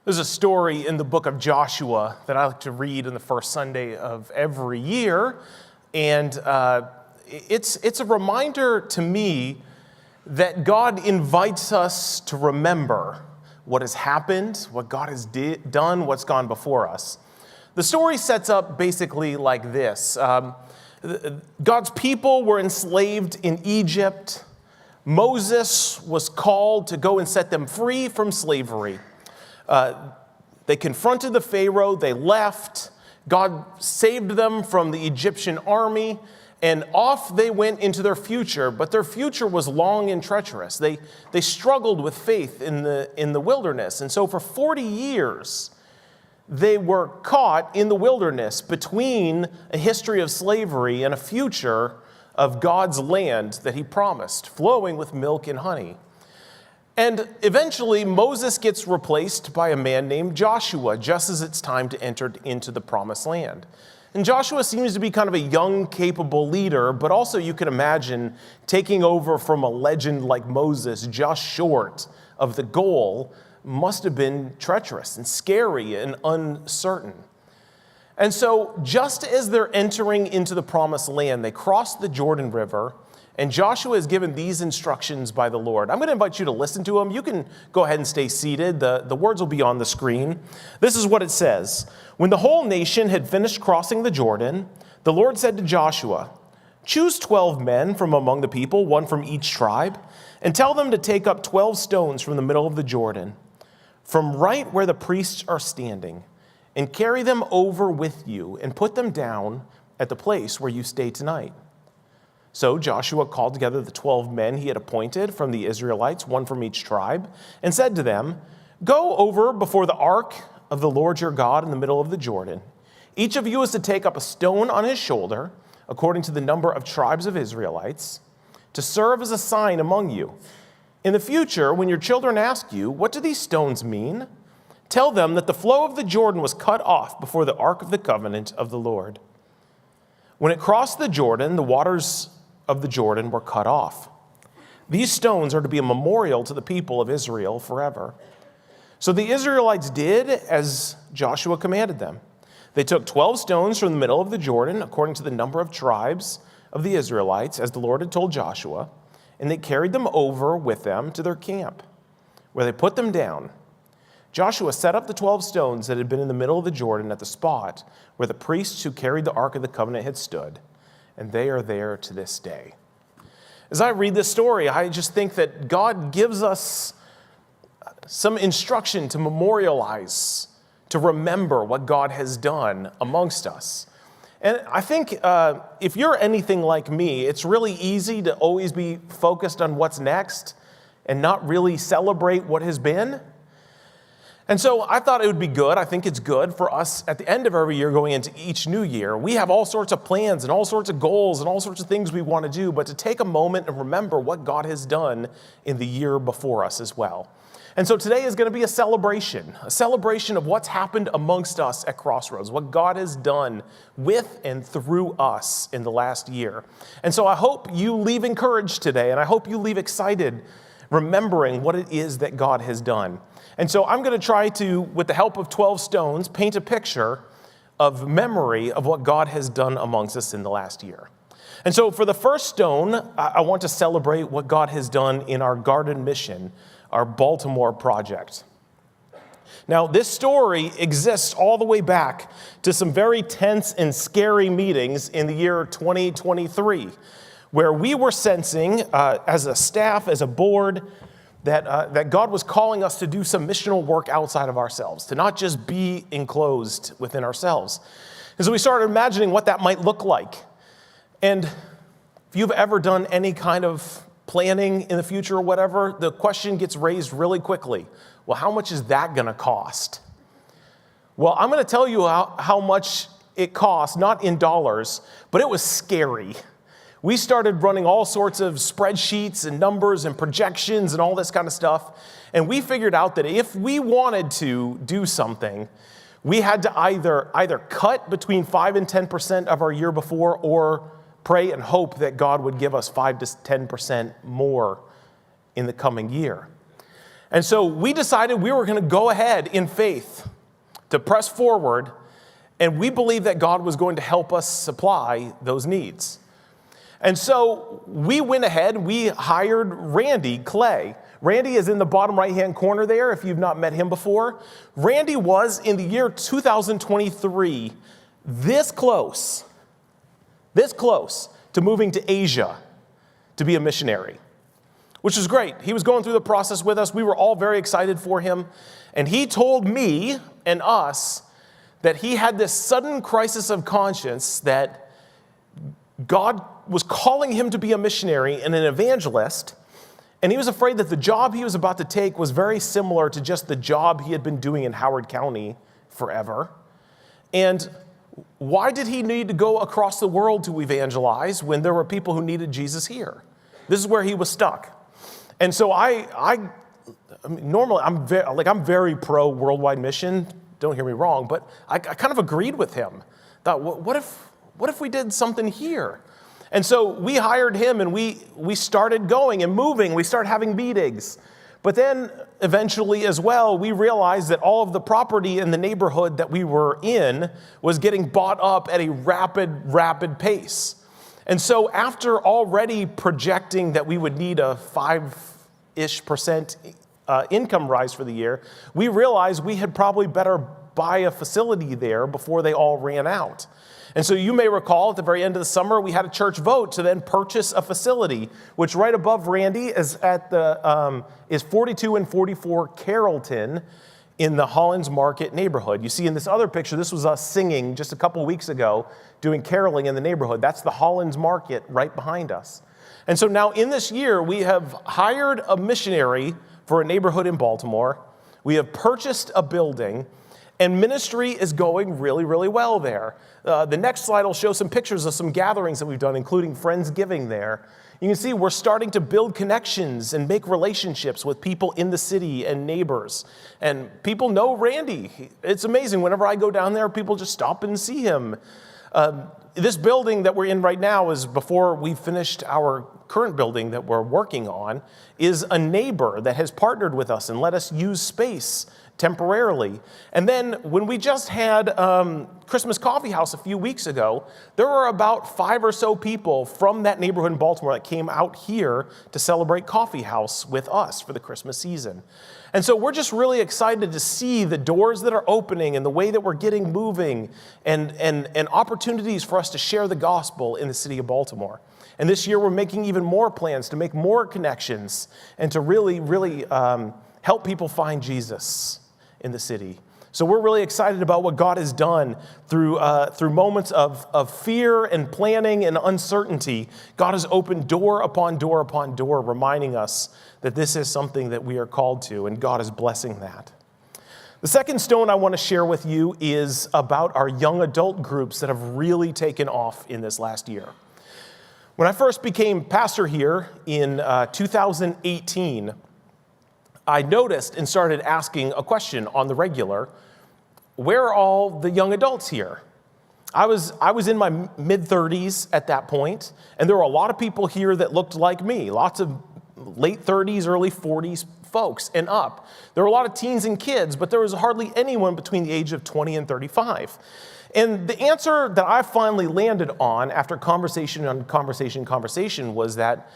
There's a story in the book of Joshua that I like to read on the first Sunday of every year, and it's a reminder to me that God invites us to remember what has happened, what God has done, what's gone before us. The story sets up basically like this. God's people were enslaved in Egypt. Moses was called to go and set them free from slavery. They confronted the Pharaoh, they left, God saved them from the Egyptian army, and off they went into their future, but their future was long and treacherous. They struggled with faith in the wilderness, and so for 40 years, they were caught in the wilderness between a history of slavery and a future of God's land that he promised, flowing with milk and honey. And eventually, Moses gets replaced by a man named Joshua, just as it's time to enter into the promised land. And Joshua seems to be kind of a young, capable leader, but also you can imagine taking over from a legend like Moses just short of the goal must have been treacherous and scary and uncertain. And so just as they're entering into the promised land, they cross the Jordan River, and Joshua is given these instructions by the Lord. I'm going to invite you to listen to them. You can go ahead and stay seated. The words will be on the screen. This is what it says. When the whole nation had finished crossing the Jordan, the Lord said to Joshua, "Choose 12 men from among the people, one from each tribe, and tell them to take up 12 stones from the middle of the Jordan, from right where the priests are standing, and carry them over with you and put them down at the place where you stay tonight." So Joshua called together the 12 men he had appointed from the Israelites, one from each tribe, and said to them, "Go over before the ark of the Lord your God in the middle of the Jordan. Each of you is to take up a stone on his shoulder, according to the number of tribes of Israelites, to serve as a sign among you. In the future, when your children ask you, 'What do these stones mean?' tell them that the flow of the Jordan was cut off before the ark of the covenant of the Lord. When it crossed the Jordan, the waters of the Jordan were cut off. These stones are to be a memorial to the people of Israel forever." So the Israelites did as Joshua commanded them. They took 12 stones from the middle of the Jordan, according to the number of tribes of the Israelites, as the Lord had told Joshua, and they carried them over with them to their camp, where they put them down. Joshua set up the 12 stones that had been in the middle of the Jordan at the spot where the priests who carried the Ark of the Covenant had stood, and they are there to this day. As I read this story, I just think that God gives us some instruction to memorialize, to remember what God has done amongst us. And I think if you're anything like me, it's really easy to always be focused on what's next and not really celebrate what has been. And so I thought it would be good, I think it's good for us at the end of every year going into each new year. We have all sorts of plans and all sorts of goals and all sorts of things we want to do, but to take a moment and remember what God has done in the year before us as well. And so today is going to be a celebration of what's happened amongst us at Crossroads, what God has done with and through us in the last year. And so I hope you leave encouraged today, and I hope you leave excited, remembering what it is that God has done. And so I'm going to try to, with the help of 12 stones, paint a picture of memory of what God has done amongst us in the last year. And so for the first stone, I want to celebrate what God has done in our garden mission, our Baltimore project. Now, this story exists all the way back to some very tense and scary meetings in the year 2023, where we were sensing, as a staff, as a board, that God was calling us to do some missional work outside of ourselves, to not just be enclosed within ourselves. And so we started imagining what that might look like. And if you've ever done any kind of planning in the future or whatever, the question gets raised really quickly. Well, how much is that going to cost? Well, I'm going to tell you how much it cost, not in dollars, but it was scary. We started running all sorts of spreadsheets and numbers and projections and all this kind of stuff. And we figured out that if we wanted to do something, we had to either cut between 5 and 10% of our year before, or pray and hope that God would give us 5 to 10% more in the coming year. And so we decided we were going to go ahead in faith to press forward, and we believed that God was going to help us supply those needs. And so we went ahead, we hired Randy Clay. Randy is in the bottom right-hand corner there, if you've not met him before. Randy was, in the year 2023, this close to moving to Asia to be a missionary, which was great. He was going through the process with us. We were all very excited for him. And he told me and us that he had this sudden crisis of conscience that God was calling him to be a missionary and an evangelist, and he was afraid that the job he was about to take was very similar to just the job he had been doing in Howard County forever. And why did he need to go across the world to evangelize when there were people who needed Jesus here? This is where he was stuck. And so normally I'm very pro worldwide mission. Don't hear me wrong, but I kind of agreed with him. Thought, what if we did something here? And so we hired him, and we started going and moving. We started having meetings. But then eventually as well, we realized that all of the property in the neighborhood that we were in was getting bought up at a rapid pace. And so after already projecting that we would need a 5-ish% income rise for the year, we realized we had probably better buy a facility there before they all ran out. And so you may recall at the very end of the summer, we had a church vote to then purchase a facility, which right above Randy is is 42 and 44 Carrollton in the Hollins Market neighborhood. You see in this other picture, this was us singing just a couple weeks ago, doing caroling in the neighborhood. That's the Hollins Market right behind us. And so now in this year, we have hired a missionary for a neighborhood in Baltimore. We have purchased a building, and ministry is going really, really well there. The next slide will show some pictures of some gatherings that we've done, including Friendsgiving there. You can see we're starting to build connections and make relationships with people in the city and neighbors. And people know Randy. It's amazing. Whenever I go down there, people just stop and see him. This building that we're in right now is before we finished our current building that we're working on, is a neighbor that has partnered with us and let us use space temporarily. And then when we just had Christmas Coffee House a few weeks ago, there were about 5 or so people from that neighborhood in Baltimore that came out here to celebrate Coffee House with us for the Christmas season. And so we're just really excited to see the doors that are opening and the way that we're getting moving and opportunities for us to share the gospel in the city of Baltimore. And this year we're making even more plans to make more connections and to really, really help people find Jesus in the city. So we're really excited about what God has done through moments of fear and planning and uncertainty. God has opened door upon door upon door, reminding us that this is something that we are called to, and God is blessing that. The second stone I want to share with you is about our young adult groups that have really taken off in this last year. When I first became pastor here in 2018, I noticed and started asking a question on the regular: where are all the young adults here? I was in my mid-30s at that point, and there were a lot of people here that looked like me, lots of late 30s, early 40s folks and up. There were a lot of teens and kids, but there was hardly anyone between the age of 20 and 35. And the answer that I finally landed on after conversation was that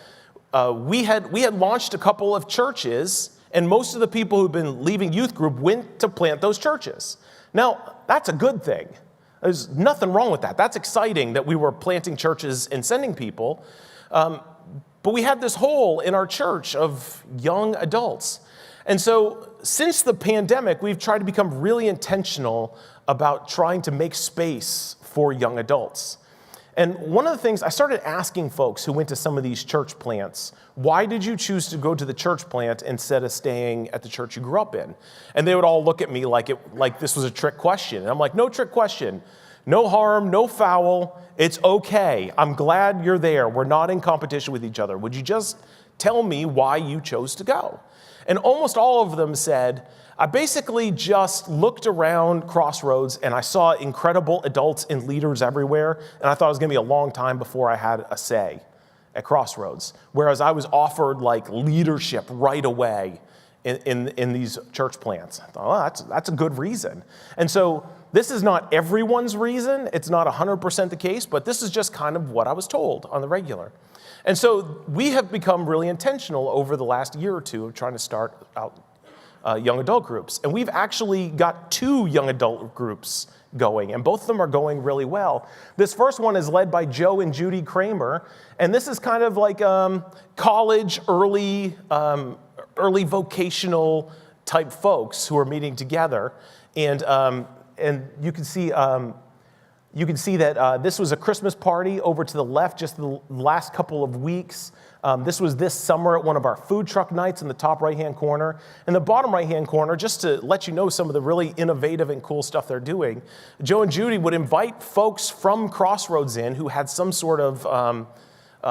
we had launched a couple of churches, and most of the people who've been leaving youth group went to plant those churches. Now, that's a good thing. There's nothing wrong with that. That's exciting that we were planting churches and sending people. But we had this hole in our church of young adults. And so since the pandemic, we've tried to become really intentional about trying to make space for young adults. And one of the things, I started asking folks who went to some of these church plants, why did you choose to go to the church plant instead of staying at the church you grew up in? And they would all look at me like this was a trick question. And I'm like, no trick question. No harm, no foul. It's okay. I'm glad you're there. We're not in competition with each other. Would you just tell me why you chose to go? And almost all of them said, I basically just looked around Crossroads and I saw incredible adults and leaders everywhere, and I thought it was going to be a long time before I had a say at Crossroads. Whereas I was offered like leadership right away in these church plants. I thought, oh, that's a good reason. And so this is not everyone's reason. It's not 100% the case, but this is just kind of what I was told on the regular. And so we have become really intentional over the last year or two of trying to start out young adult groups. And we've actually got 2 young adult groups going, and both of them are going really well. This first one is led by Joe and Judy Kramer, and this is kind of like college, early vocational type folks who are meeting together. And you can see that this was a Christmas party over to the left just the last couple of weeks. This was this summer at one of our food truck nights in the top right-hand corner. In the bottom right-hand corner, just to let you know some of the really innovative and cool stuff they're doing, Joe and Judy would invite folks from Crossroads in who had some sort of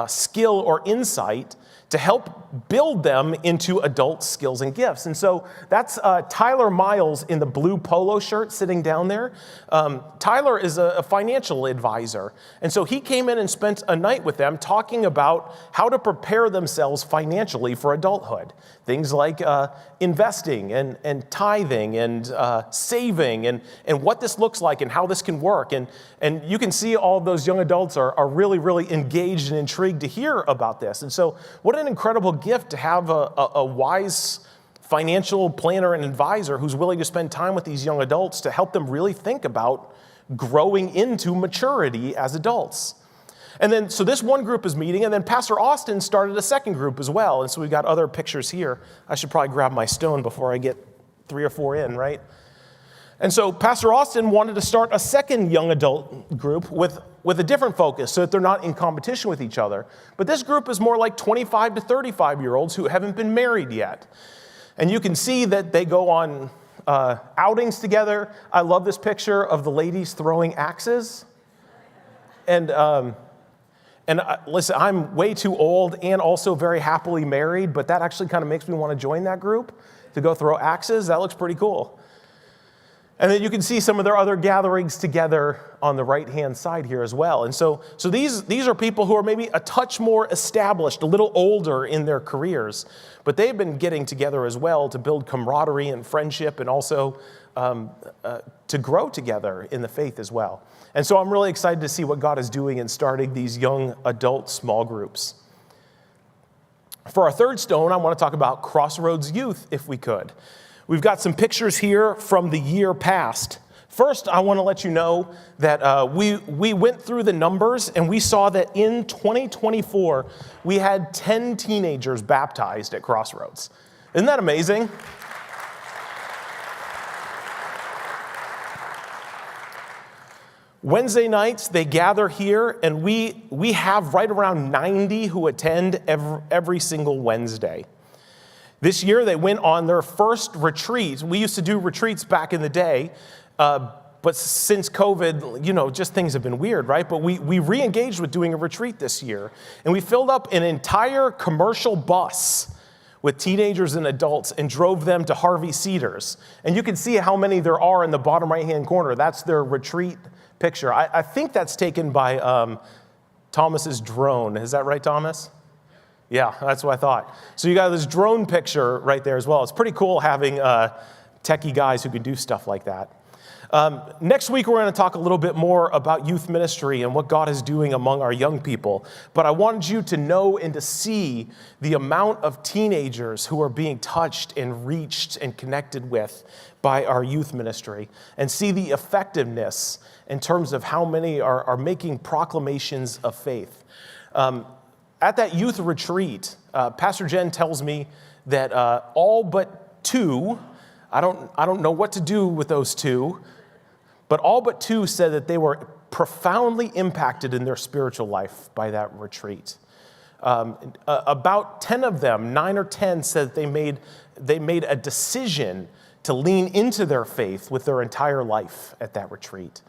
skill or insight to help build them into adult skills and gifts. And so that's Tyler Miles in the blue polo shirt sitting down there. Tyler is a financial advisor. And so he came in and spent a night with them talking about how to prepare themselves financially for adulthood. Things like investing and tithing and saving and what this looks like and how this can work. And you can see all of those young adults are really, really engaged and intrigued to hear about this. And so what an incredible gift to have a wise financial planner and advisor who's willing to spend time with these young adults to help them really think about growing into maturity as adults. And then, so this one group is meeting, and then Pastor Austin started a second group as well. And so we've got other pictures here. I should probably grab my stone before I get 3 or 4 in, right? And so Pastor Austin wanted to start a second young adult group with a different focus so that they're not in competition with each other. But this group is more like 25 to 35-year-olds who haven't been married yet. And you can see that they go on outings together. I love this picture of the ladies throwing axes. And listen, I'm way too old and also very happily married, but that actually kind of makes me want to join that group to go throw axes. That looks pretty cool. And then you can see some of their other gatherings together on the right-hand side here as well. And so these are people who are maybe a touch more established, a little older in their careers, but they've been getting together as well to build camaraderie and friendship and also to grow together in the faith as well. And so I'm really excited to see what God is doing in starting these young adult small groups. For our third stone, I want to talk about Crossroads Youth, if we could. We've got some pictures here from the year past. First, I want to let you know that we went through the numbers and we saw that in 2024, we had 10 teenagers baptized at Crossroads. Isn't that amazing? Wednesday nights, they gather here, and we have right around 90 who attend every single Wednesday. This year, they went on their first retreat. We used to do retreats back in the day, but since COVID, just things have been weird, right? But we re-engaged with doing a retreat this year, and we filled up an entire commercial bus with teenagers and adults and drove them to Harvey Cedars. And you can see how many there are in the bottom right-hand corner. That's their retreat picture. I think that's taken by Thomas's drone. Is that right, Thomas? Yeah, that's what I thought. So you got this drone picture right there as well. It's pretty cool having techie guys who can do stuff like that. Next week, we're going to talk a little bit more about youth ministry and what God is doing among our young people. But I wanted you to know and to see the amount of teenagers who are being touched and reached and connected with by our youth ministry, and see the effectiveness in terms of how many are making proclamations of faith. At that youth retreat, Pastor Jen tells me that all but 2, I don't know what to do with those 2, but all but 2 said that they were profoundly impacted in their spiritual life by that retreat. About 10 of them, 9 or 10, said that they made a decision to lean into their faith with their entire life at that retreat.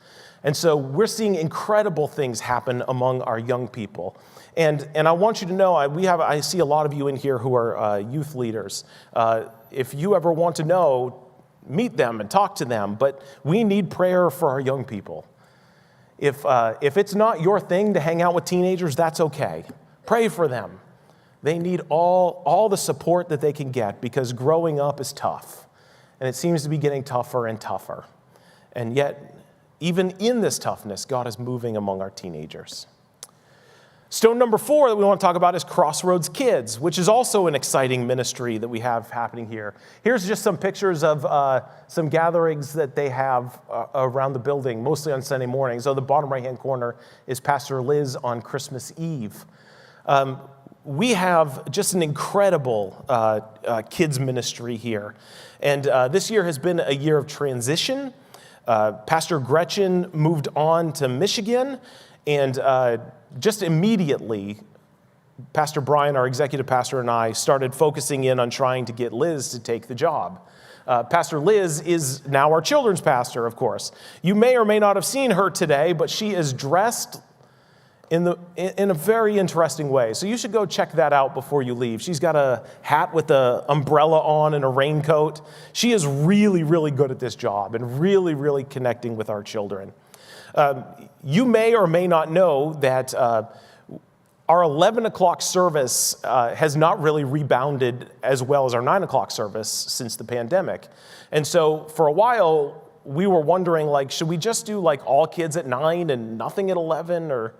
And so we're seeing incredible things happen among our young people. And I want you to know, I see a lot of you in here who are youth leaders. If you ever want to know, meet them and talk to them. But we need prayer for our young people. If it's not your thing to hang out with teenagers, that's okay. Pray for them. They need all the support that they can get because growing up is tough. And it seems to be getting tougher and tougher. And yet, even in this toughness, God is moving among our teenagers. Stone number 4 that we want to talk about is Crossroads Kids, which is also an exciting ministry that we have happening here. Here's just some pictures of some gatherings that they have around the building, mostly on Sunday mornings. So the bottom right-hand corner is Pastor Liz on Christmas Eve. We have just an incredible kids ministry here. And this year has been a year of transition. Pastor Gretchen moved on to Michigan, and just immediately, Pastor Brian, our executive pastor, and I started focusing in on trying to get Liz to take the job. Pastor Liz is now our children's pastor, of course. You may or may not have seen her today, but she is dressed in a very interesting way. So you should go check that out before you leave. She's got a hat with an umbrella on and a raincoat. She is really, really good at this job and really, really connecting with our children. You may or may not know that our 11 o'clock service has not really rebounded as well as our 9 o'clock service since the pandemic. And so for a while, we were wondering, should we just do all kids at 9 and nothing at 11, or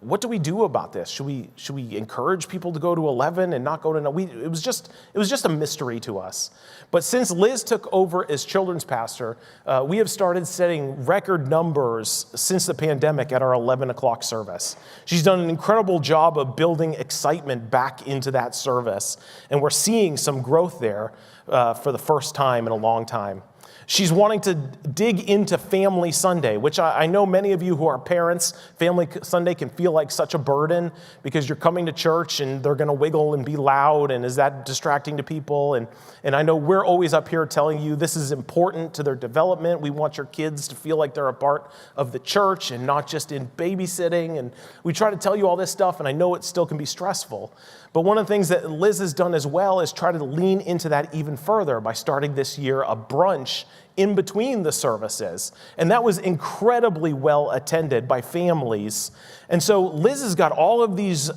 what do we do about this? Should we encourage people to go to 11 and not go to 9? It was just a mystery to us. But since Liz took over as children's pastor, we have started setting record numbers since the pandemic at our 11 o'clock service. She's done an incredible job of building excitement back into that service, and we're seeing some growth there for the first time in a long time. She's wanting to dig into Family Sunday, which I know many of you who are parents, Family Sunday can feel like such a burden because you're coming to church and they're going to wiggle and be loud, and is that distracting to people? And I know we're always up here telling you this is important to their development. We want your kids to feel like they're a part of the church and not just in babysitting. And we try to tell you all this stuff, and I know it still can be stressful. But one of the things that Liz has done as well is try to lean into that even further by starting this year a brunch in between the services. And that was incredibly well attended by families. And so Liz has got all of these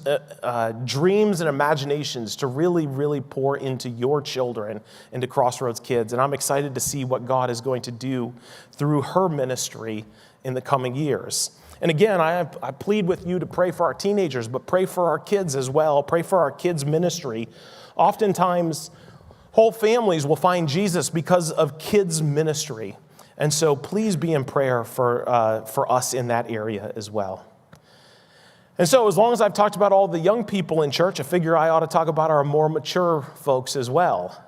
dreams and imaginations to really, really pour into your children, into Crossroads Kids. And I'm excited to see what God is going to do through her ministry in the coming years. And again, I plead with you to pray for our teenagers, but pray for our kids as well. Pray for our kids' ministry. Oftentimes, whole families will find Jesus because of kids' ministry. And so please be in prayer for us in that area as well. And so as long as I've talked about all the young people in church, I figure I ought to talk about our more mature folks as well.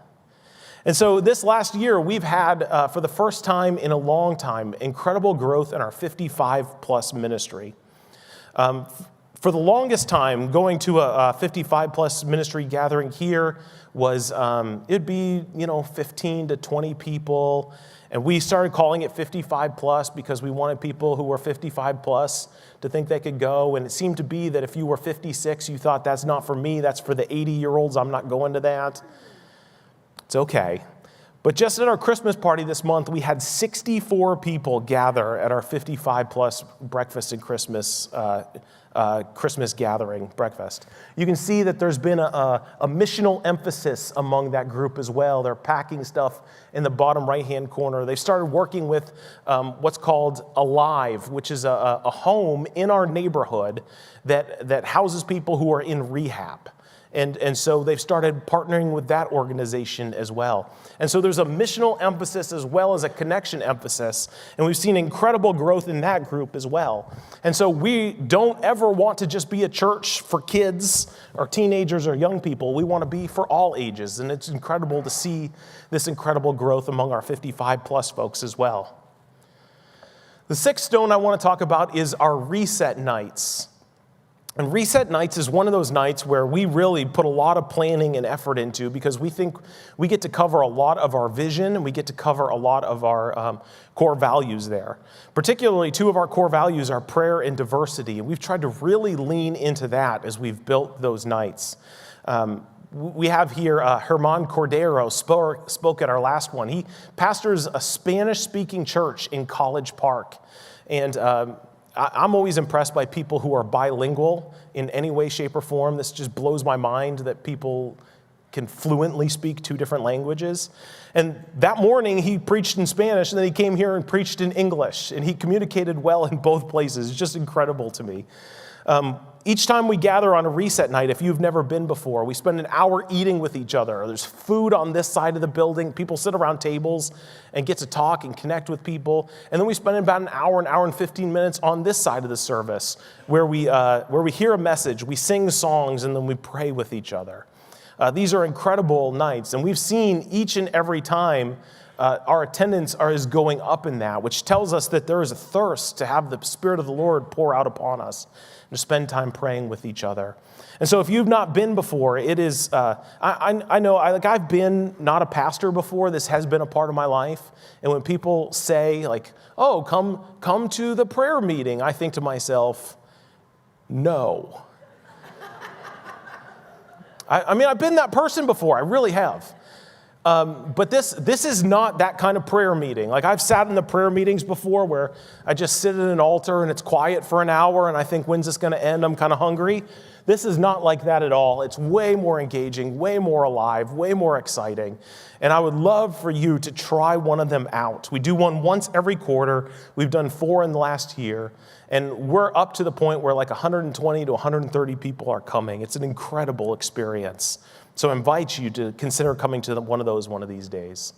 And so this last year, we've had, for the first time in a long time, incredible growth in our 55-plus ministry. For the longest time, going to a 55-plus ministry gathering here was, it'd be, 15 to 20 people. And we started calling it 55-plus because we wanted people who were 55-plus to think they could go. And it seemed to be that if you were 56, you thought, that's not for me, that's for the 80-year-olds, I'm not going to that. It's okay. But just at our Christmas party this month, we had 64 people gather at our 55-plus breakfast and Christmas gathering breakfast. You can see that there's been a missional emphasis among that group as well. They're packing stuff in the bottom right-hand corner. They started working with what's called Alive, which is a home in our neighborhood that houses people who are in rehab. And so they've started partnering with that organization as well. And so there's a missional emphasis as well as a connection emphasis. And we've seen incredible growth in that group as well. And so we don't ever want to just be a church for kids or teenagers or young people. We want to be for all ages. And it's incredible to see this incredible growth among our 55-plus folks as well. The sixth stone I want to talk about is our reset nights. And reset nights is one of those nights where we really put a lot of planning and effort into because we think we get to cover a lot of our vision and we get to cover a lot of our core values there. Particularly, two of our core values are prayer and diversity. And we've tried to really lean into that as we've built those nights. We have here Herman Cordero spoke at our last one. He pastors a Spanish-speaking church in College Park. And I'm always impressed by people who are bilingual in any way, shape, or form. This just blows my mind that people can fluently speak two different languages. And that morning, he preached in Spanish, and then he came here and preached in English, and he communicated well in both places. It's just incredible to me. Each time we gather on a reset night, if you've never been before, we spend an hour eating with each other. There's food on this side of the building. People sit around tables and get to talk and connect with people. And then we spend about an hour and 15 minutes on this side of the service where we hear a message, we sing songs, and then we pray with each other. These are incredible nights, and we've seen each and every time our attendance is going up in that, which tells us that there is a thirst to have the Spirit of the Lord pour out upon us and to spend time praying with each other. And so if you've not been before, it is, I know, I've been not a pastor before. This has been a part of my life. And when people say, like, oh, come to the prayer meeting, I think to myself, no. I mean, I've been that person before. I really have. But this is not that kind of prayer meeting. Like, I've sat in the prayer meetings before where I just sit at an altar and it's quiet for an hour and I think, when's this going to end? I'm kind of hungry. This is not like that at all. It's way more engaging, way more alive, way more exciting. And I would love for you to try one of them out. We do one once every quarter. We've done 4 in the last year. And we're up to the point where like 120 to 130 people are coming. It's an incredible experience. So I invite you to consider coming to one of those one of these days.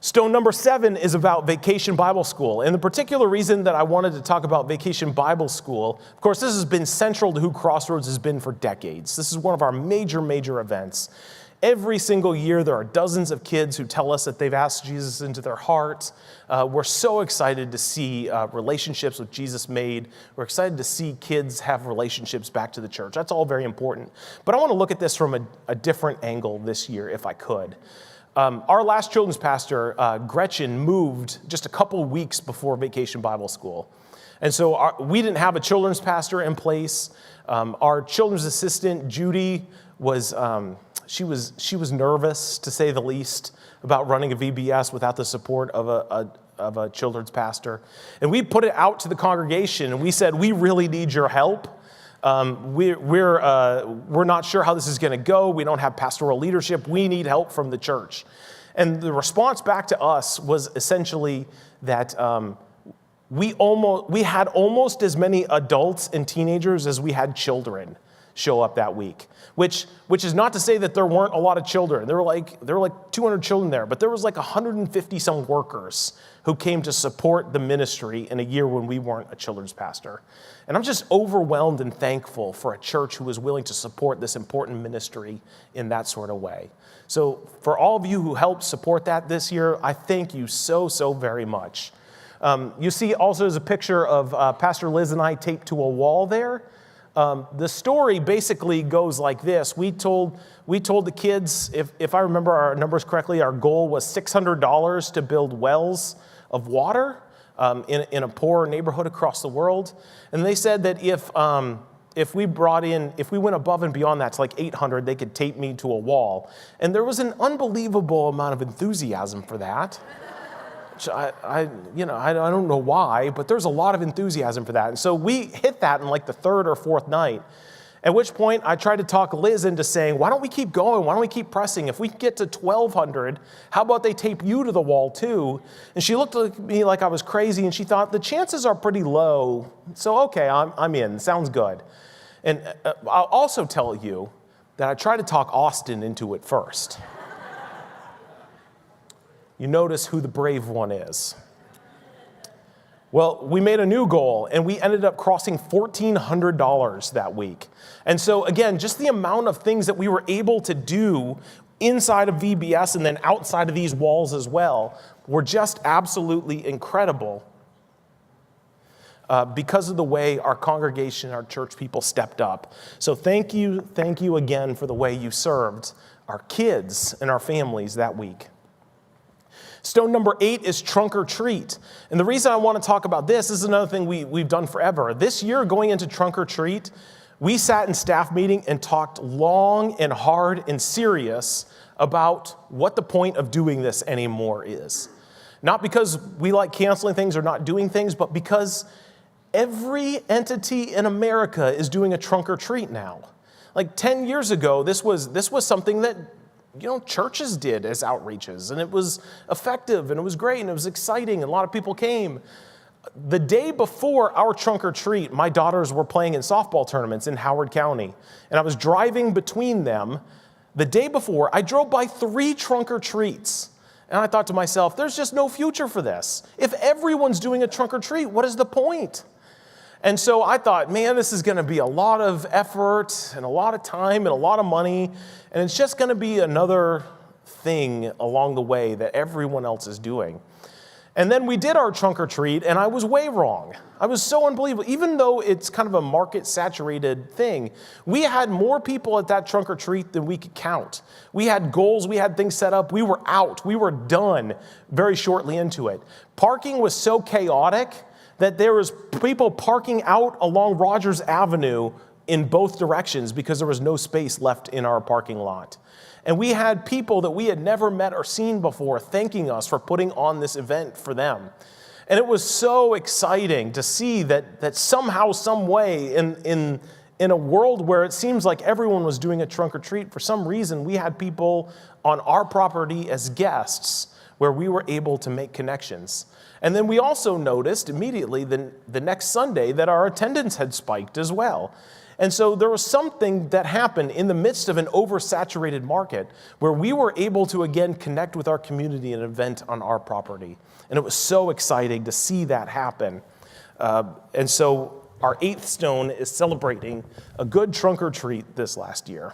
Stone number 7 is about Vacation Bible School. And the particular reason that I wanted to talk about Vacation Bible School, of course, this has been central to who Crossroads has been for decades. This is one of our major events. Every single year, there are dozens of kids who tell us that they've asked Jesus into their heart. We're so excited to see relationships with Jesus made. We're excited to see kids have relationships back to the church. That's all very important. But I want to look at this from a different angle this year, if I could. Our last children's pastor, Gretchen, moved just a couple weeks before Vacation Bible School. And so we didn't have a children's pastor in place. Our children's assistant, Judy, was nervous, to say the least, about running a VBS without the support of a children's pastor. And we put it out to the congregation, and we said, we really need your help. We're not sure how this is going to go. We don't have pastoral leadership. We need help from the church. And the response back to us was essentially that we had almost as many adults and teenagers as we had children show up that week, which is not to say that there weren't a lot of children. There were like 200 children there, but there was like 150 some workers who came to support the ministry in a year when we weren't a children's pastor. And I'm just overwhelmed and thankful for a church who was willing to support this important ministry in that sort of way. So for all of you who helped support that this year, I thank you so very much. You see also there's a picture of Pastor Liz and I taped to a wall there. The story basically goes like this. We told the kids, if I remember our numbers correctly, our goal was $600 to build wells of water in a poor neighborhood across the world. And they said that if we went above and beyond that to like 800, they could tape me to a wall. And there was an unbelievable amount of enthusiasm for that. I don't know why, but there's a lot of enthusiasm for that. And so we hit that in like the 3rd or 4th night, at which point I tried to talk Liz into saying, why don't we keep going? Why don't we keep pressing? If we can get to 1,200, how about they tape you to the wall too? And she looked at me like I was crazy, and she thought, the chances are pretty low. So, okay, I'm in. Sounds good. And I'll also tell you that I tried to talk Austin into it first. You notice who the brave one is. Well, we made a new goal, and we ended up crossing $1,400 that week. And so, again, just the amount of things that we were able to do inside of VBS and then outside of these walls as well were just absolutely incredible because of the way our congregation, our church people stepped up. So thank you again for the way you served our kids and our families that week. Stone number 8 is Trunk or Treat. And the reason I want to talk about this is another thing we've done forever. This year, going into Trunk or Treat, we sat in staff meeting and talked long and hard and serious about what the point of doing this anymore is. Not because we like canceling things or not doing things, but because Every entity in America is doing a trunk or treat now. Like 10 years ago, this was something that churches did as outreaches, and it was effective, and it was great, and it was exciting, and a lot of people came. The day before our trunk or treat, my daughters were playing in softball tournaments in Howard County, and I was driving between them. The day before, I drove by 3 trunk or treats, and I thought to myself, there's just no future for this. If everyone's doing a trunk or treat, what is the point? And so I thought, man, this is going to be a lot of effort and a lot of time and a lot of money, and it's just going to be another thing along the way that everyone else is doing. And then we did our trunk or treat, and I was way wrong. I was so unbelievable. Even though it's kind of a market-saturated thing, we had more people at that trunk or treat than we could count. We had goals, we had things set up, we were out, we were done very shortly into it. Parking was so chaotic that there was people parking out along Rogers Avenue in both directions because there was no space left in our parking lot. And we had people that we had never met or seen before thanking us for putting on this event for them. And it was so exciting to see that somehow, some way, in a world where it seems like everyone was doing a trunk or treat, for some reason we had people on our property as guests where we were able to make connections. And then we also noticed immediately the next Sunday that our attendance had spiked as well. And so there was something that happened in the midst of an oversaturated market where we were able to again connect with our community in an event on our property. And it was so exciting to see that happen. And so our 8th stone is celebrating a good trunk or treat this last year.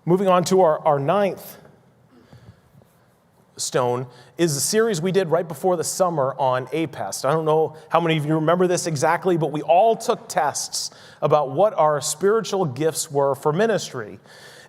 Moving on to our 9th stone is a series we did right before the summer on APEST. I don't know how many of you remember this exactly, but we all took tests about what our spiritual gifts were for ministry.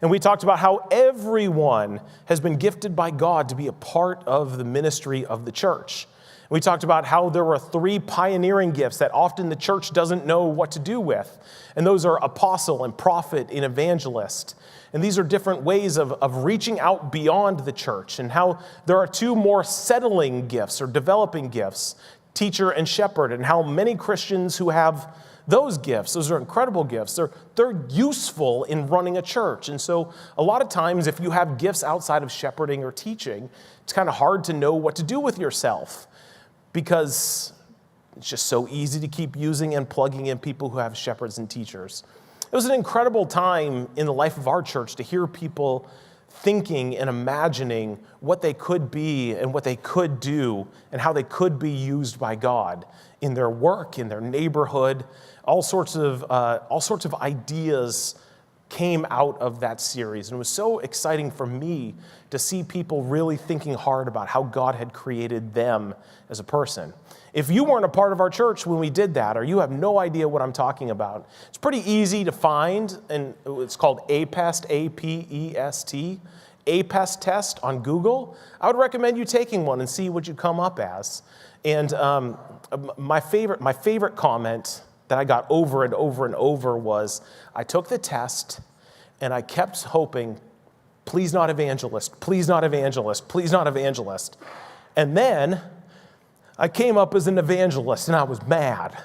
And we talked about how everyone has been gifted by God to be a part of the ministry of the church. We talked about how there were 3 pioneering gifts that often the church doesn't know what to do with. And those are apostle and prophet and evangelist. And these are different ways of reaching out beyond the church, and how there are 2 more settling gifts or developing gifts, teacher and shepherd, and how many Christians who have those gifts, those are incredible gifts, they're useful in running a church. And so a lot of times if you have gifts outside of shepherding or teaching, it's kind of hard to know what to do with yourself because it's just so easy to keep using and plugging in people who have shepherds and teachers. It was an incredible time in the life of our church to hear people thinking and imagining what they could be and what they could do and how they could be used by God in their work, in their neighborhood. All sorts of ideas came out of that series. And it was so exciting for me to see people really thinking hard about how God had created them as a person. If you weren't a part of our church when we did that, or you have no idea what I'm talking about, it's pretty easy to find, and it's called APEST, A-P-E-S-T, APEST test on Google. I would recommend you taking one and see what you come up as. And my favorite comment that I got over and over and over was, I took the test and I kept hoping, please not evangelist, please not evangelist, please not evangelist. And then I came up as an evangelist and I was mad.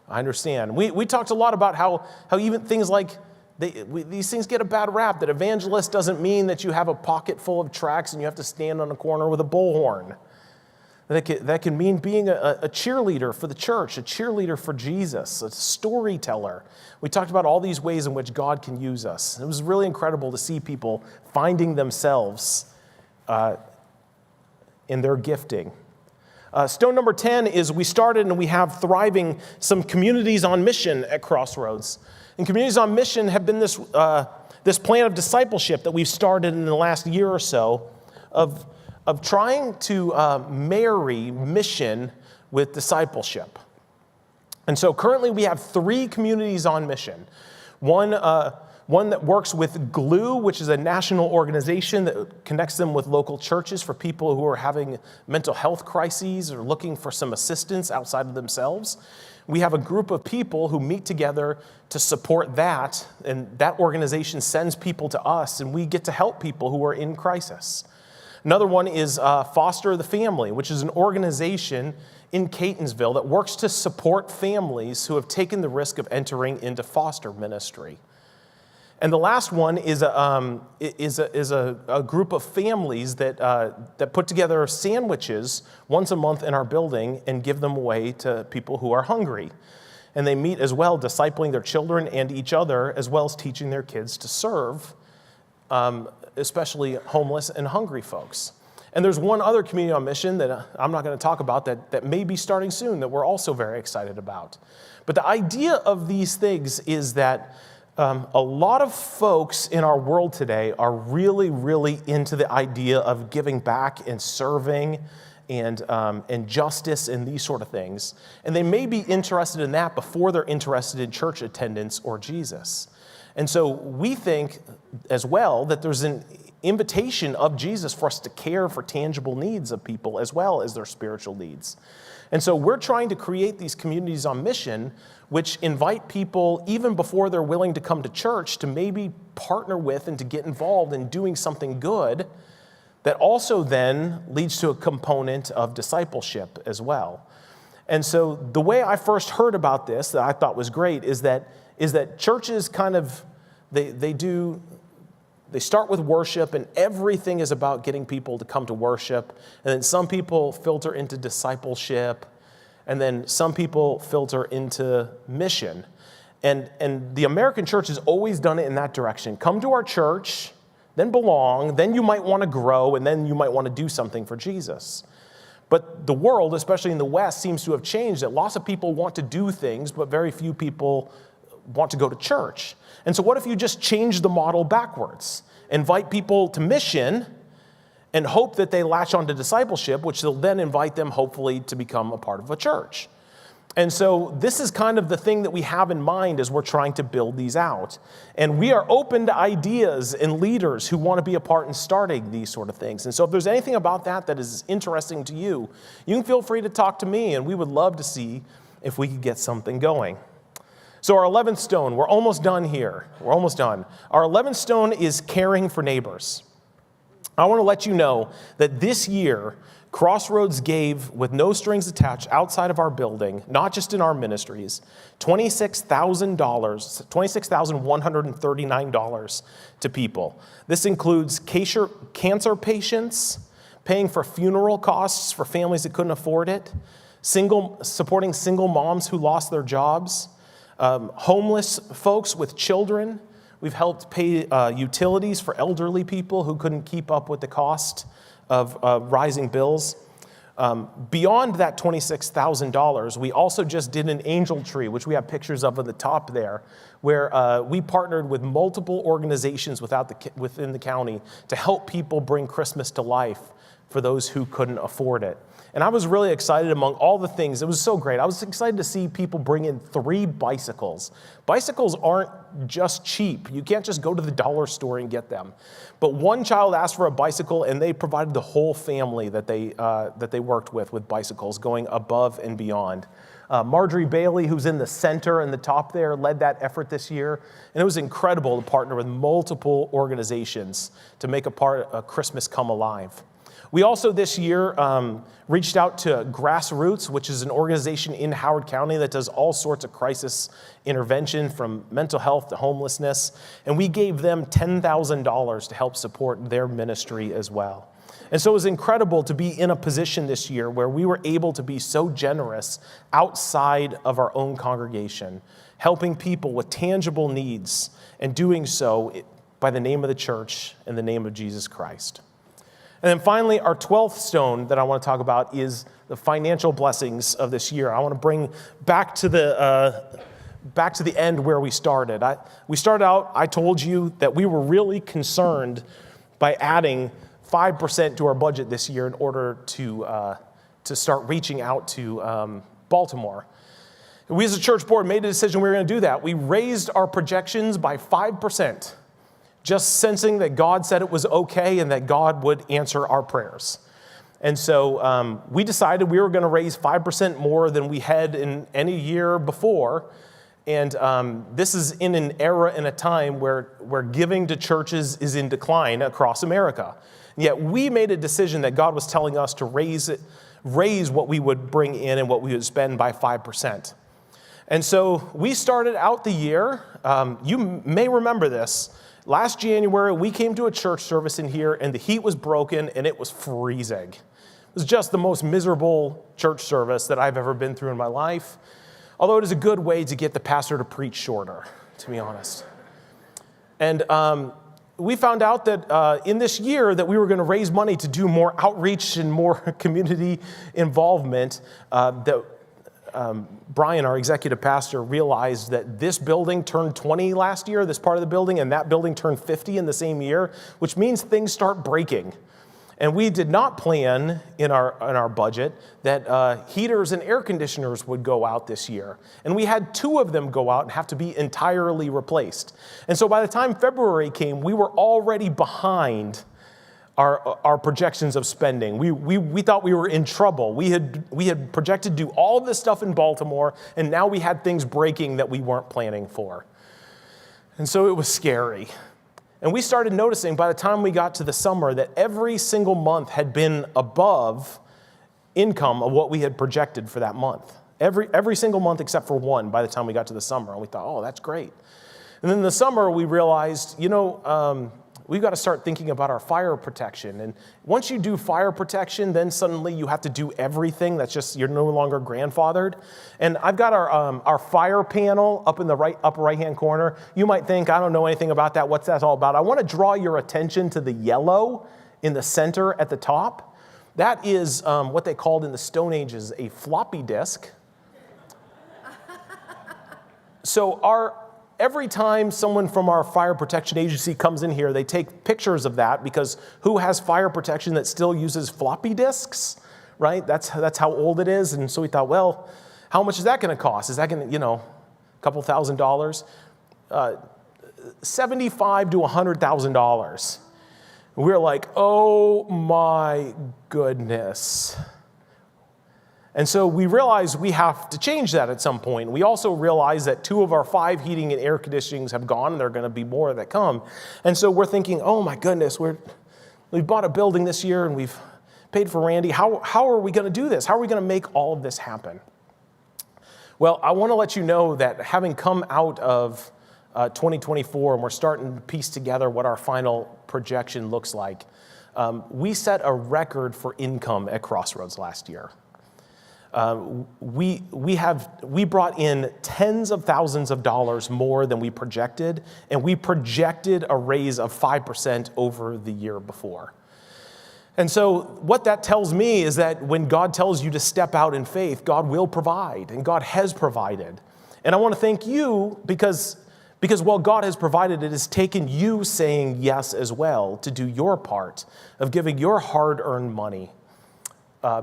I understand. We talked a lot about how even things like these things get a bad rap, that evangelist doesn't mean that you have a pocket full of tracts and you have to stand on a corner with a bullhorn. That can mean being a cheerleader for the church, a cheerleader for Jesus, a storyteller. We talked about all these ways in which God can use us. It was really incredible to see people finding themselves in their gifting. Stone number 10 is we started and we have thriving some communities on mission at Crossroads. And communities on mission have been this plan of discipleship that we've started in the last year or so of trying to marry mission with discipleship. And so currently we have 3 communities on mission. One that works with GLUE, which is a national organization that connects them with local churches for people who are having mental health crises or looking for some assistance outside of themselves. We have a group of people who meet together to support that, and that organization sends people to us, and we get to help people who are in crisis. Another one is Foster the Family, which is an organization in Catonsville that works to support families who have taken the risk of entering into foster ministry. And the last one is a group of families that put together sandwiches once a month in our building and give them away to people who are hungry. And they meet as well, discipling their children and each other, as well as teaching their kids to serve, especially homeless and hungry folks. And there's one other community on mission that I'm not going to talk about that may be starting soon that we're also very excited about. But the idea of these things is that a lot of folks in our world today are really, really into the idea of giving back and serving and justice and these sort of things. And they may be interested in that before they're interested in church attendance or Jesus. And so we think as well that there's an invitation of Jesus for us to care for tangible needs of people as well as their spiritual needs. And so we're trying to create these communities on mission which invite people, even before they're willing to come to church, to maybe partner with and to get involved in doing something good that also then leads to a component of discipleship as well. And so the way I first heard about this that I thought was great is that churches kind of, they start with worship and everything is about getting people to come to worship. And then some people filter into discipleship. And then some people filter into mission. And the American church has always done it in that direction. Come to our church, then belong, then you might want to grow, and then you might want to do something for Jesus. But the world, especially in the West, seems to have changed, that lots of people want to do things, but very few people want to go to church. And so what if you just change the model backwards? Invite people to mission and hope that they latch on to discipleship, which will then invite them, hopefully, to become a part of a church. And so this is kind of the thing that we have in mind as we're trying to build these out. And we are open to ideas and leaders who want to be a part in starting these sort of things. And so if there's anything about that is interesting to you, you can feel free to talk to me, and we would love to see if we could get something going. So our 11th stone, we're almost done here. We're almost done. Our 11th stone is caring for neighbors. I want to let you know that this year, Crossroads gave, with no strings attached, outside of our building, not just in our ministries, $26,139 to people. This includes cancer patients, paying for funeral costs for families that couldn't afford it, supporting single moms who lost their jobs, homeless folks with children. We've helped pay utilities for elderly people who couldn't keep up with the cost of rising bills. Beyond that $26,000, we also just did an angel tree, which we have pictures of at the top there, where we partnered with multiple organizations within the county to help people bring Christmas to life for those who couldn't afford it. And I was really excited among all the things. It was so great. I was excited to see people bring in 3 bicycles. Bicycles aren't just cheap. You can't just go to the dollar store and get them. But one child asked for a bicycle, and they provided the whole family that they worked with bicycles, going above and beyond. Marjorie Bailey, who's in the center and the top there, led that effort this year. And it was incredible to partner with multiple organizations to make a Christmas come alive. We also this year reached out to Grassroots, which is an organization in Howard County that does all sorts of crisis intervention from mental health to homelessness. And we gave them $10,000 to help support their ministry as well. And so it was incredible to be in a position this year where we were able to be so generous outside of our own congregation, helping people with tangible needs and doing so by the name of the church and the name of Jesus Christ. And then finally, our 12th stone that I want to talk about is the financial blessings of this year. I want to bring back to the end where we started. We started out, I told you that we were really concerned by adding 5% to our budget this year in order to start reaching out to Baltimore. We as a church board made a decision we were going to do that. We raised our projections by 5%. Just sensing that God said it was okay and that God would answer our prayers. And so we decided we were going to raise 5% more than we had in any year before. And this is in an era and a time where giving to churches is in decline across America. And yet we made a decision that God was telling us to raise raise what we would bring in and what we would spend by 5%. And so we started out the year, you may remember this, last January we came to a church service in here and the heat was broken and it was freezing. It was just the most miserable church service that I've ever been through in my life, although it is a good way to get the pastor to preach shorter, to be honest. And we found out that in this year that we were going to raise money to do more outreach and more community involvement. Brian, our executive pastor, realized that this building turned 20 last year, this part of the building, and that building turned 50 in the same year, which means things start breaking. And we did not plan in our budget that heaters and air conditioners would go out this year. And we had 2 of them go out and have to be entirely replaced. And so by the time February came, we were already behind our projections of spending. We thought we were in trouble. We had projected to do all of this stuff in Baltimore, and now we had things breaking that we weren't planning for. And so it was scary. And we started noticing by the time we got to the summer that every single month had been above income of what we had projected for that month. Every single month except for one by the time we got to the summer. And we thought, oh, that's great. And then in the summer we realized, we've got to start thinking about our fire protection. And once you do fire protection, then suddenly you have to do everything. That's just, you're no longer grandfathered. And I've got our fire panel up in the upper right-hand corner. You might think, I don't know anything about that. What's that all about? I want to draw your attention to the yellow in the center at the top. That is what they called in the Stone Ages a floppy disk. So every time someone from our fire protection agency comes in here, they take pictures of that because who has fire protection that still uses floppy disks, right? That's how old it is. And so we thought, well, how much is that going to cost? Is that going to, a couple $1,000s? $75,000 to $100,000. We were like, oh my goodness. And so we realized we have to change that at some point. We also realized that 2 of our 5 heating and air conditionings have gone, and there are going to be more that come. And so we're thinking, oh my goodness, we've bought a building this year and we've paid for Randy. How are we going to do this? How are we going to make all of this happen? Well, I want to let you know that having come out of 2024 and we're starting to piece together what our final projection looks like, we set a record for income at Crossroads last year. We brought in tens of thousands of dollars more than we projected, and we projected a raise of 5% over the year before. And so what that tells me is that when God tells you to step out in faith, God will provide, and God has provided. And I want to thank you because while God has provided, it has taken you saying yes as well to do your part of giving your hard-earned money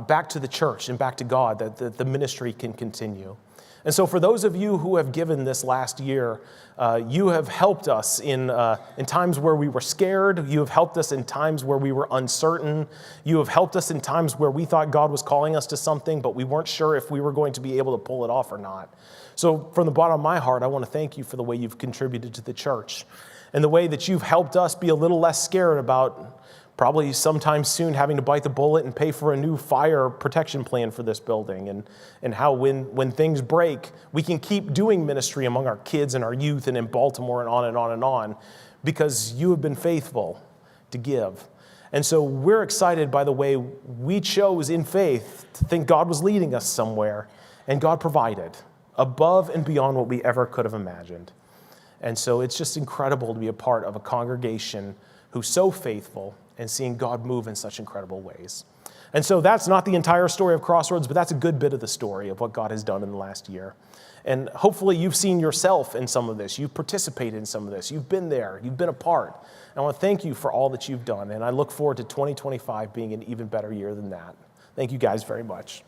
back to the church and back to God, that the ministry can continue. And so for those of you who have given this last year, you have helped us in times where we were scared. You have helped us in times where we were uncertain. You have helped us in times where we thought God was calling us to something, but we weren't sure if we were going to be able to pull it off or not. So from the bottom of my heart, I want to thank you for the way you've contributed to the church and the way that you've helped us be a little less scared about probably sometime soon having to bite the bullet and pay for a new fire protection plan for this building, and how when things break, we can keep doing ministry among our kids and our youth and in Baltimore and on and on and on, because you have been faithful to give. And so we're excited by the way we chose in faith to think God was leading us somewhere, and God provided above and beyond what we ever could have imagined. And so it's just incredible to be a part of a congregation who's so faithful and seeing God move in such incredible ways. And so that's not the entire story of Crossroads, but that's a good bit of the story of what God has done in the last year. And hopefully you've seen yourself in some of this. You've participated in some of this. You've been there. You've been a part. And I want to thank you for all that you've done. And I look forward to 2025 being an even better year than that. Thank you guys very much.